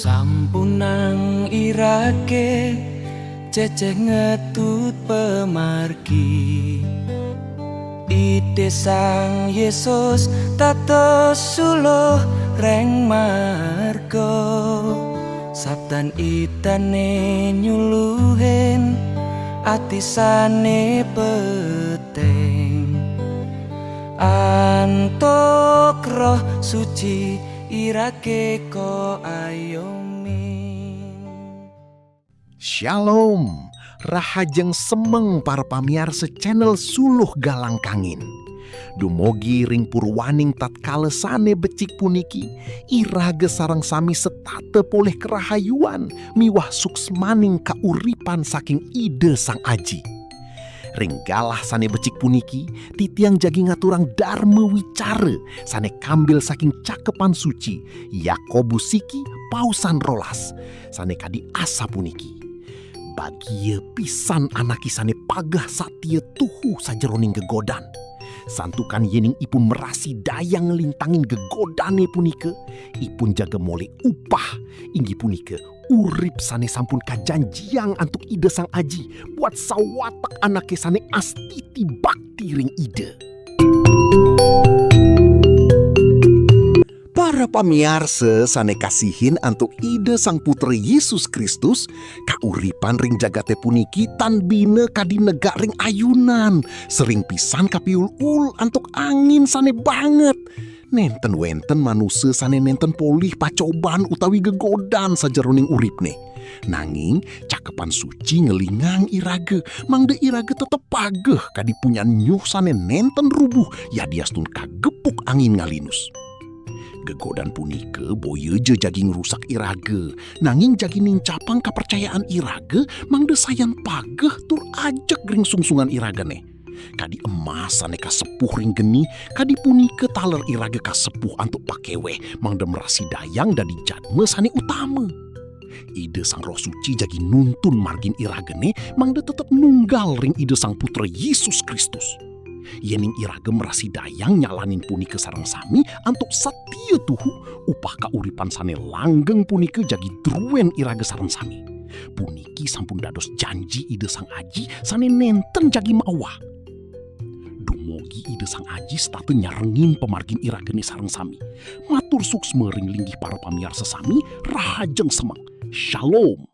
Sampunang irake ceceh ngetut pemargi. Ide Sang Yesus tato suluh reng marga. Sabdan itane nyuluhen atisane peteng. Antuk roh suci irake ko ayomi. Shalom, rahajeng semeng para pamiarsa channel Suluh Galang Kangin. Dumogi ring purwaning tatkala sane becik puniki, irage sareng sami setate poleh kerahayuan miwah suksmaning kauripan saking ide Sang Aji. Ring galah sane becik puniki, titiang jagi ngaturang dharma wicara sane kambil saking cakepan suci Yakobus siki pausan rolas sane kadi asa puniki. Bagia pisan anaki sane pagah satya tuhu sajeroning gegodan. Santukan yening ipun merasi dayang lintangin gegodane punika, ipun jaga mole upah inggi punika urip sane sampun kajanjiang antuk ide Sang Aji buat sawatak anake sane astiti bakti ring ide. Para pamiarsa sane kasihin antuk ide Sang Putra Yesus Kristus, kauripan ring jagate puniki tan bina kadi negak ring ayunan, sering pisan kapiul-ul antuk angin sane banget. Nenten wenten manusia sane nenten polih pacoban utawi gegodan sajeroning uripne. Nanging cakepan suci ngelingang irage, mangde irage tetep pageh kadi punya nyuh sane nenten rubuh yadiastun kagepuk angin ngalinus. Gegodan punika boyeje jagi ngerusak irage, nanging jagi nincapang kepercayaan irage mangde sayan pageh tur ajak ring sungsungan iragane. Kadi emas sane kasepuh ring geni, kadi punika taler irage kasepuh antuk pakewe mangde merasi dayang dadi jadme sane utama. Ide Sang Roh Suci jagi nuntun margin iragene mangde tetep nunggal ring ide Sang Putra Yesus Kristus. Yening irage merasi dayang nyalanin punika sareng sami antuk satya tuhu upah kauripan sane langgeng punika jagi druen irage sareng sami. Puniki sampun dados janji ide Sang Aji sane nenten jagi mawah. Dumogi ide Sang Aji state nyarengin pemargin iragene sareng sami. Matur suksme ring linggih para pamiarsa sami, rahajeng semeng. Shalom.